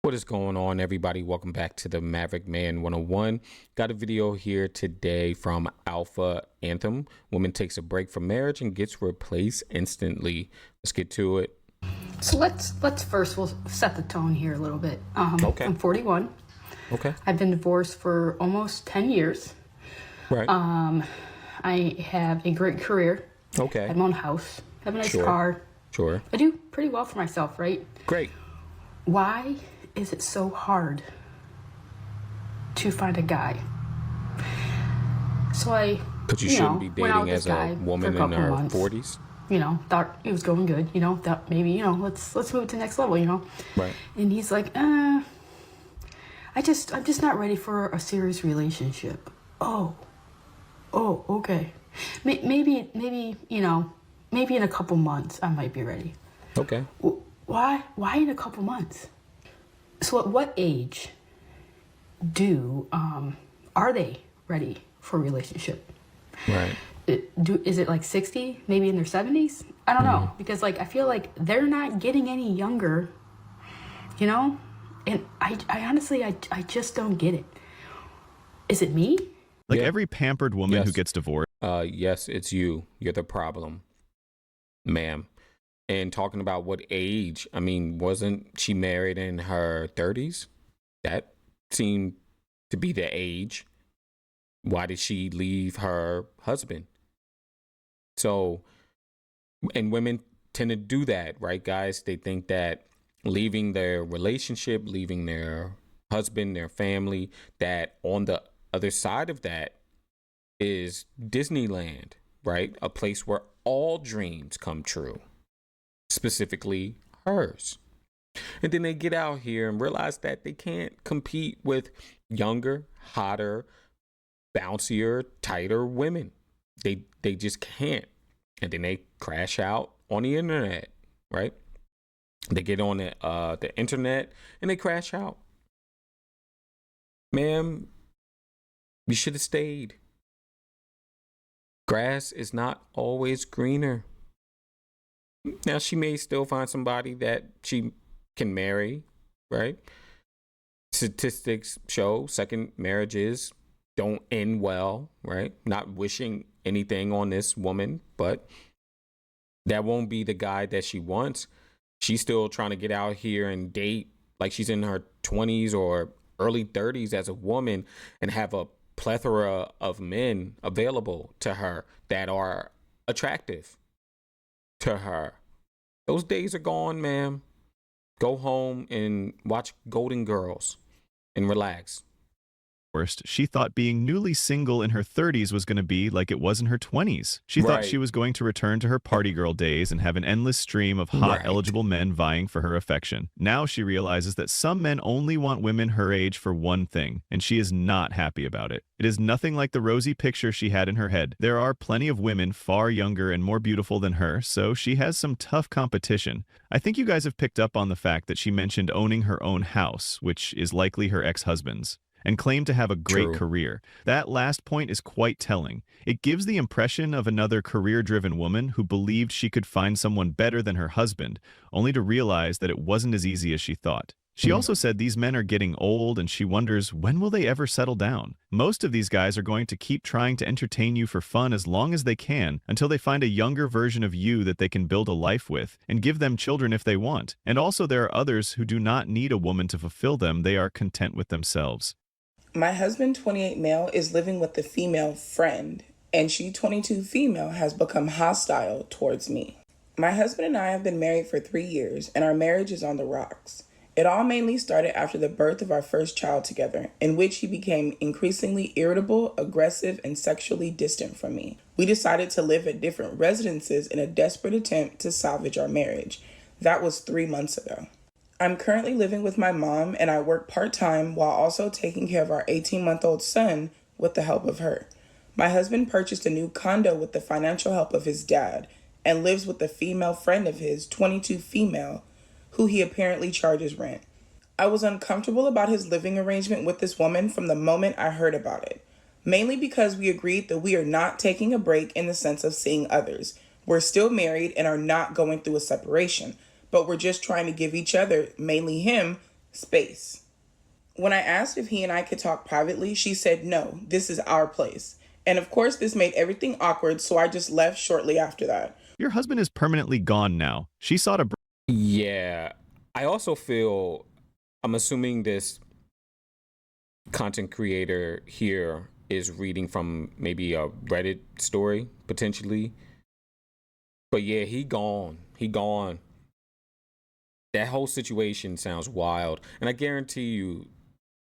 What is going on, everybody? Welcome back to the Maverick Man 101. Got a video here today from Alpha Anthem. Woman takes a break from marriage and gets replaced instantly. Let's get to it. So let's first we'll set the tone here a little bit. Okay. I'm 41. Okay. I've been divorced for almost 10 years. Right. I have a great career. Okay. I have my own house. I have a nice Sure. car. Sure. I do pretty well for myself, right? Great. Why is it so hard to find a guy? So Because you shouldn't be went out dating with this as a guy woman for a in couple her months. 40s. Thought it was going good, thought maybe, let's move to the next level, Right. And he's like, I'm just not ready for a serious relationship. Oh, okay. Maybe, maybe in a couple months I might be ready. Okay. Why in a couple months? So at what age are they ready for a relationship? Right. Is it like 60, maybe in their 70s? I don't know, because I feel like they're not getting any younger, and I honestly, I just don't get it. Is it me? Like every pampered woman who gets divorced. Yes, it's you. You're the problem, ma'am. And talking about what age, wasn't she married in her 30s? That seemed to be the age. Why did she leave her husband? So, and women tend to do that, right, guys? They think that leaving their relationship, leaving their husband, their family, that on the other side of that is Disneyland, right? A place where all dreams come true, specifically hers. And then they get out here and realize that they can't compete with younger, hotter, bouncier, tighter women. They just can't. And then they crash out on the internet, right? They get on the internet and they crash out. Ma'am, you should have stayed. Grass is not always greener. Now, she may still find somebody that she can marry, right? Statistics show second marriages don't end well, right? Not wishing anything on this woman, but that won't be the guy that she wants. She's still trying to get out here and date like she's in her 20s or early 30s as a woman and have a plethora of men available to her that are attractive to her. Those days are gone, ma'am. Go home and watch Golden Girls and relax. She thought being newly single in her 30s was going to be like it was in her 20s. She thought she was going to return to her party girl days and have an endless stream of hot, eligible men vying for her affection. Now she realizes that some men only want women her age for one thing, and she is not happy about it. It is nothing like the rosy picture she had in her head. There are plenty of women far younger and more beautiful than her, so she has some tough competition. I think you guys have picked up on the fact that she mentioned owning her own house, which is likely her ex-husband's, and claimed to have a great career. That last point is quite telling. It gives the impression of another career-driven woman who believed she could find someone better than her husband, only to realize that it wasn't as easy as she thought. She also said these men are getting old and she wonders, when will they ever settle down? Most of these guys are going to keep trying to entertain you for fun as long as they can until they find a younger version of you that they can build a life with and give them children if they want. And also there are others who do not need a woman to fulfill them. They are content with themselves. My husband, 28 male, is living with a female friend, and she, 22 female, has become hostile towards me. My husband and I have been married for 3 years, and our marriage is on the rocks. It all mainly started after the birth of our first child together, in which he became increasingly irritable, aggressive, and sexually distant from me. We decided to live at different residences in a desperate attempt to salvage our marriage. That was 3 months ago. I'm currently living with my mom, and I work part-time while also taking care of our 18-month-old son with the help of her. My husband purchased a new condo with the financial help of his dad and lives with a female friend of his, 22 female, who he apparently charges rent. I was uncomfortable about his living arrangement with this woman from the moment I heard about it, mainly because we agreed that we are not taking a break in the sense of seeing others. We're still married and are not going through a separation, but we're just trying to give each other, mainly him, space. When I asked if he and I could talk privately, she said, no, this is our place. And of course, this made everything awkward, so I just left shortly after that. Your husband is permanently gone now. She sought a Yeah. I also feel, I'm assuming this content creator here is reading from maybe a Reddit story, potentially. But yeah, he gone. He gone. That whole situation sounds wild. And I guarantee you,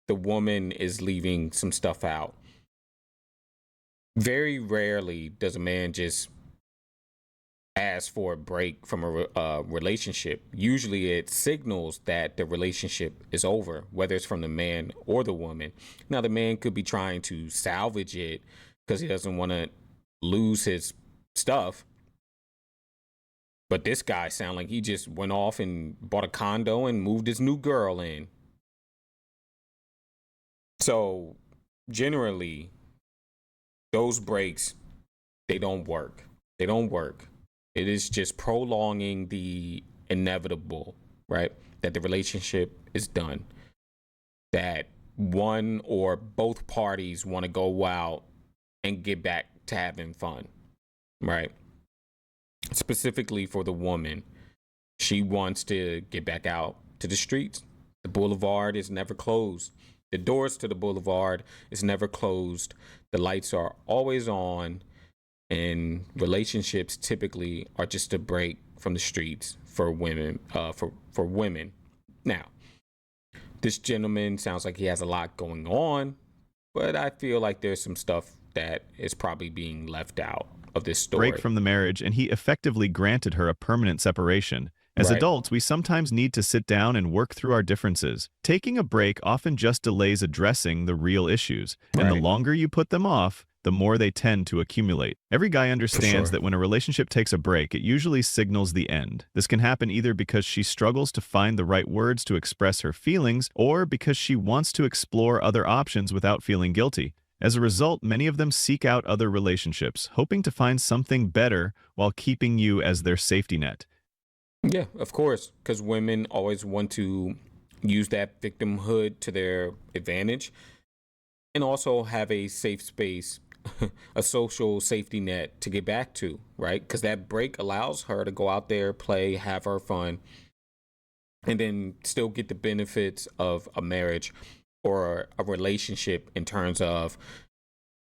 the woman is leaving some stuff out. Very rarely does a man just ask for a break from a relationship. Usually it signals that the relationship is over, whether it's from the man or the woman. Now, the man could be trying to salvage it because he doesn't want to lose his stuff. But this guy sounded like he just went off and bought a condo and moved his new girl in. So generally, those breaks, they don't work. They don't work. It is just prolonging the inevitable, right? That the relationship is done. That one or both parties want to go out and get back to having fun, right? Specifically for the woman, she wants to get back out to the streets. The boulevard is never closed. The doors to the boulevard is never closed. The lights are always on, and relationships typically are just a break from the streets for women. For women. Now, this gentleman sounds like he has a lot going on, but I feel like there's some stuff that is probably being left out of this story. break from the marriage, and he effectively granted her a permanent separation. As Right. adults, we sometimes need to sit down and work through our differences. Taking a break often just delays addressing the real issues, and the Right. longer you put them off, the more they tend to accumulate. Every guy understands sure. that when a relationship takes a break, it usually signals the end. This can happen either because she struggles to find the right words to express her feelings, or because she wants to explore other options without feeling guilty. As a result, many of them seek out other relationships, hoping to find something better while keeping you as their safety net. Yeah, of course, because women always want to use that victimhood to their advantage and also have a safe space, a social safety net to get back to, right? Because that break allows her to go out there, play, have her fun, and then still get the benefits of a marriage or a relationship in terms of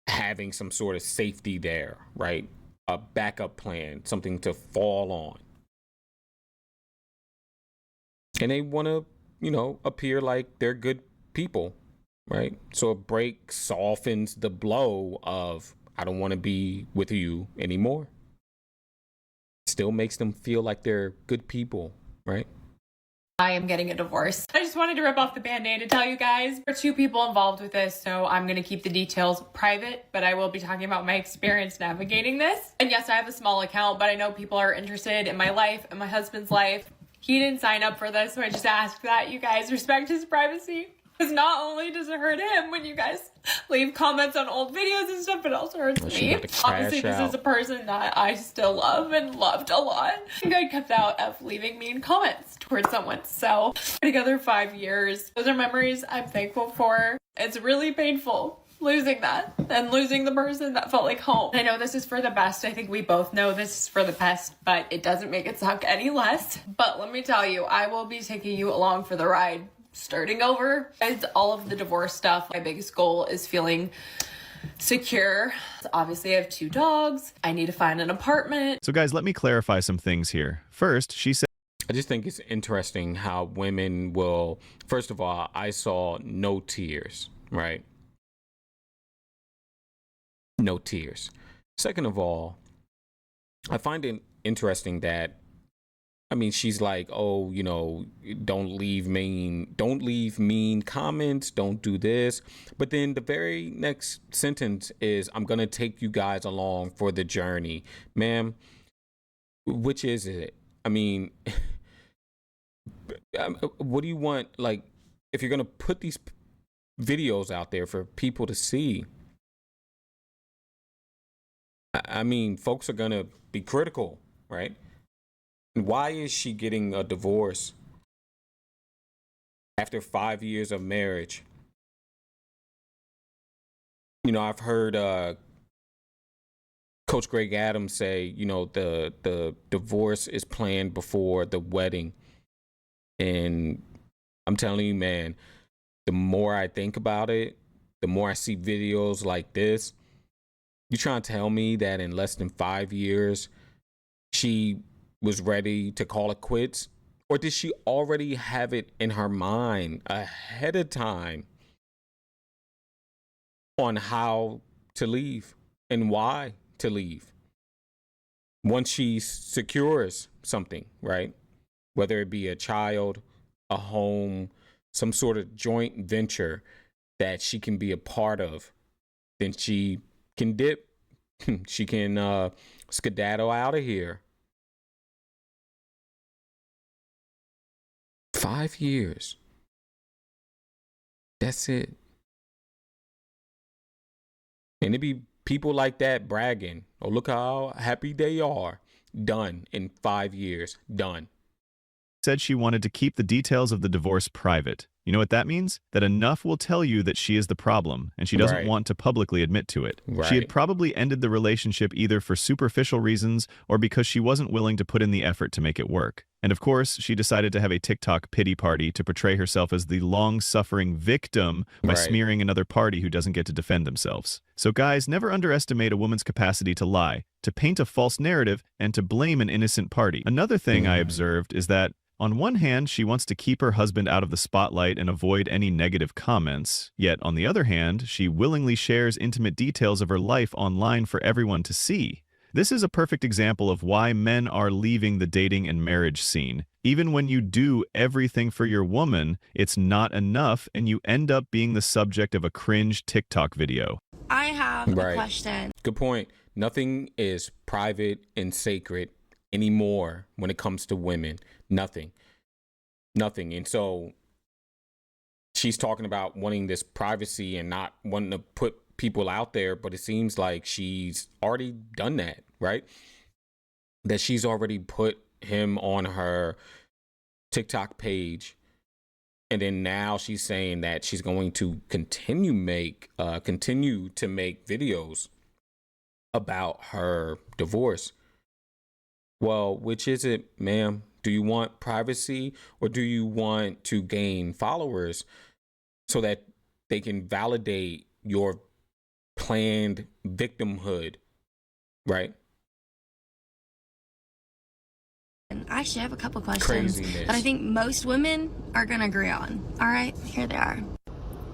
having some sort of safety there, right? A backup plan, something to fall on. And they want to, appear like they're good people, right? So a break softens the blow of, I don't want to be with you anymore. Still makes them feel like they're good people, right? I am getting a divorce. I just wanted to rip off the band-aid to tell you guys there are two people involved with this, so I'm going to keep the details private, but I will be talking about my experience navigating this. And yes, I have a small account, but I know people are interested in my life and my husband's life. He didn't sign up for this, so I just ask that you guys respect his privacy. Because not only does it hurt him when you guys leave comments on old videos and stuff, but it also hurts me. Obviously, this is a person that I still love and loved a lot. I think I kept out of leaving mean comments towards someone. So, together 5 years. Those are memories I'm thankful for. It's really painful losing that and losing the person that felt like home. I know this is for the best. I think we both know this is for the best, but it doesn't make it suck any less. But let me tell you, I will be taking you along for the ride. Starting over. It's all of the divorce stuff. My biggest goal is feeling secure. Obviously, I have 2 dogs. I need to find an apartment. So guys, let me clarify some things here. First, she said I just think it's interesting how women will, first of all, I saw no tears, right? No tears. Second of all, I find it interesting that, she's like, oh, don't leave mean comments, don't do this. But then the very next sentence is, I'm going to take you guys along for the journey. Ma'am, which is it? What do you want? Like, if you're going to put these videos out there for people to see, folks are going to be critical, right? Why is she getting a divorce after 5 years of marriage. I've heard Coach Greg Adams say, the divorce is planned before the wedding. And I'm telling you, man, the more I think about it, the more I see videos like this. You trying to tell me that in less than 5 years, she was ready to call it quits? Or did she already have it in her mind ahead of time on how to leave and why to leave? Once she secures something, right? Whether it be a child, a home, some sort of joint venture that she can be a part of, then she can dip. She can skedaddle out of here. 5 years. That's it. And it be people like that bragging. Oh, look how happy they are. Done in 5 years. Done. Said she wanted to keep the details of the divorce private. You know what that means? That enough will tell you that she is the problem, and she doesn't Right. want to publicly admit to it. Right. She had probably ended the relationship either for superficial reasons or because she wasn't willing to put in the effort to make it work. And of course, she decided to have a TikTok pity party to portray herself as the long-suffering victim by Right. smearing another party who doesn't get to defend themselves. So guys, never underestimate a woman's capacity to lie, to paint a false narrative, and to blame an innocent party. Another thing I observed is that on one hand, she wants to keep her husband out of the spotlight and avoid any negative comments, yet on the other hand, she willingly shares intimate details of her life online for everyone to see. This is a perfect example of why men are leaving the dating and marriage scene. Even when you do everything for your woman, it's not enough and you end up being the subject of a cringe TikTok video. I have Right. a question. Good point. Nothing is private and sacred anymore when it comes to women. Nothing. And so she's talking about wanting this privacy and not wanting to put people out there, but it seems like she's already done that, right? That she's already put him on her TikTok page. And then now she's saying that she's going to continue to make videos about her divorce. Well, which is it, ma'am? Do you want privacy or do you want to gain followers so that they can validate your planned victimhood, right? I actually have a couple questions Craziness. that I think most women are going to agree on. All right, here they are.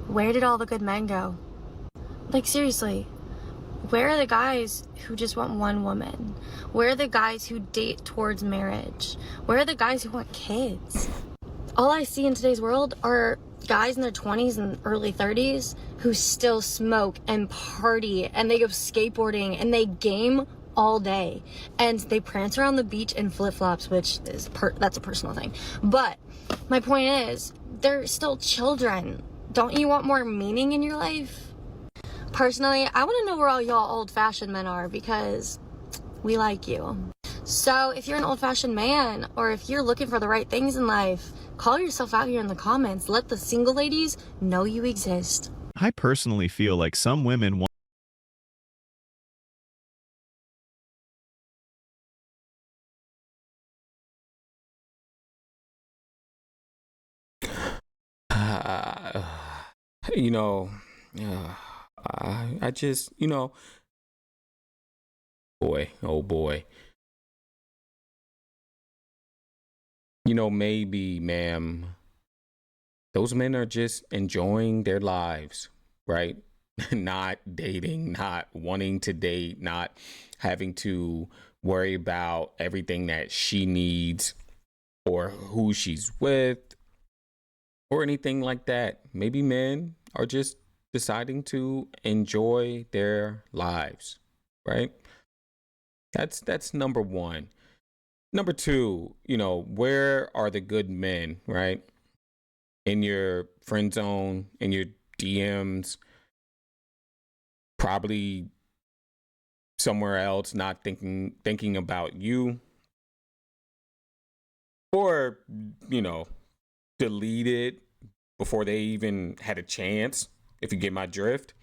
Where did all the good men go? Like, seriously, where are the guys who just want one woman? Where are the guys who date towards marriage? Where are the guys who want kids? All I see in today's world are guys in their 20s and early 30s who still smoke and party and they go skateboarding and they game all day and they prance around the beach in flip-flops, which is that's a personal thing. But my point is, they're still children. Don't you want more meaning in your life? Personally, I want to know where all y'all old-fashioned men are because we like you. So if you're an old-fashioned man or if you're looking for the right things in life, call yourself out here in the comments. Let the single ladies know you exist. I personally feel like some women want You know, I just, boy, oh boy. Maybe, ma'am, those men are just enjoying their lives, right? Not dating, not wanting to date, not having to worry about everything that she needs or who she's with or anything like that. Maybe men are just deciding to enjoy their lives, right? That's number one. Number two, where are the good men, right? In your friend zone, in your DMs, probably somewhere else, not thinking about you, or deleted, before they even had a chance, if you get my drift.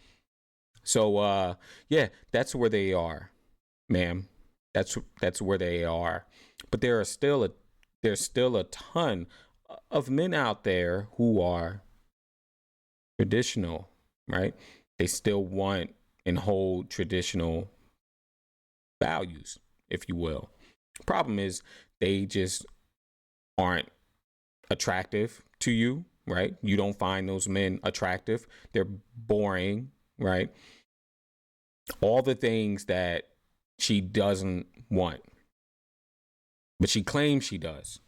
So yeah, that's where they are, ma'am. That's where they are. But there's still a ton of men out there who are traditional, right? They still want and hold traditional values, if you will. Problem is, they just aren't attractive to you, right? You don't find those men attractive. They're boring, right? All the things that she doesn't want, but she claims she does.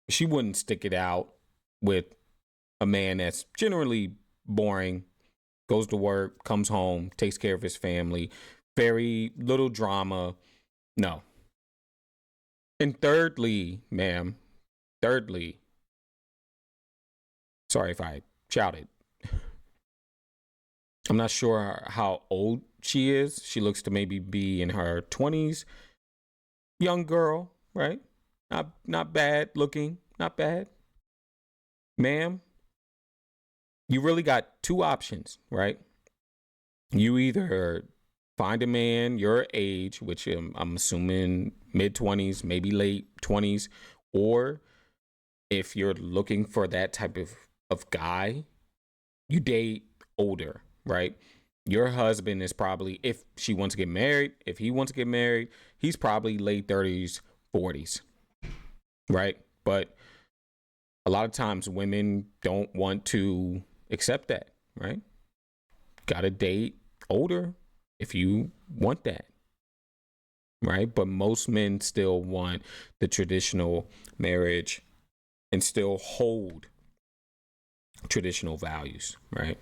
She wouldn't stick it out with a man that's generally boring, goes to work, comes home, takes care of his family, very little drama. No. And thirdly, ma'am, thirdly, sorry if I shouted. I'm not sure how old she is. She looks to maybe be in her 20s. Young girl, right? Not bad looking, not bad. Ma'am, you really got two options, right? You either find a man your age, which I'm assuming mid 20s, maybe late 20s, or if you're looking for that type of guy, you date older, right? Your husband is probably, if she wants to get married, if he wants to get married, he's probably late 30s, 40s, right? But a lot of times women don't want to accept that, right? Gotta date older if you want that, right? But most men still want the traditional marriage and still hold traditional values, right?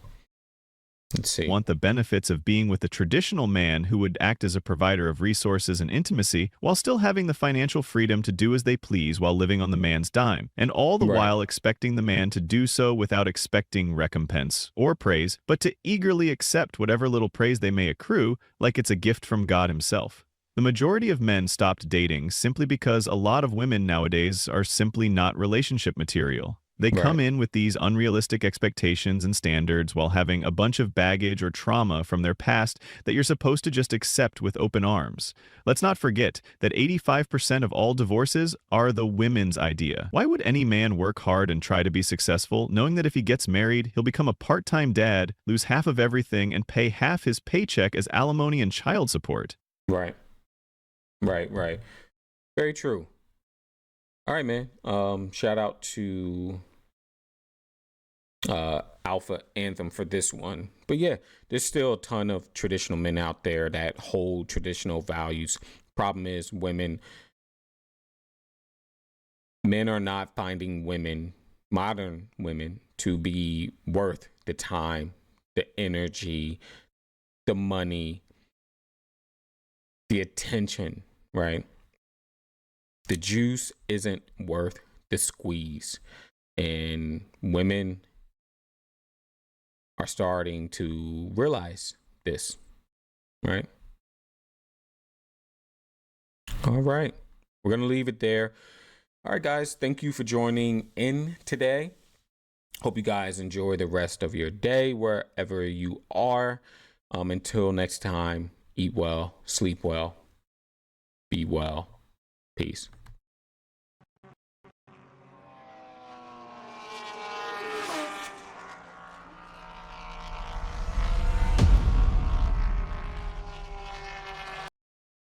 Let's see. Want the benefits of being with a traditional man who would act as a provider of resources and intimacy while still having the financial freedom to do as they please while living on the man's dime, and all the while expecting the man to do so without expecting recompense or praise, but to eagerly accept whatever little praise they may accrue like it's a gift from God himself. The majority of men stopped dating simply because a lot of women nowadays are simply not relationship material. They come in with these unrealistic expectations and standards while having a bunch of baggage or trauma from their past that you're supposed to just accept with open arms. Let's not forget that 85% of all divorces are the women's idea. Why would any man work hard and try to be successful, knowing that if he gets married, he'll become a part-time dad, lose half of everything, and pay half his paycheck as alimony and child support? Right. Very true. All right, man. Shout out to Alpha Anthem for this one. But yeah, there's still a ton of traditional men out there that hold traditional values. Problem is, men are not finding modern women, to be worth the time, the energy, the money, the attention, right? The juice isn't worth the squeeze. And women are starting to realize this, right? All right. We're going to leave it there. All right, guys. Thank you for joining in today. Hope you guys enjoy the rest of your day wherever you are. Until next time, eat well, sleep well, be well. Peace.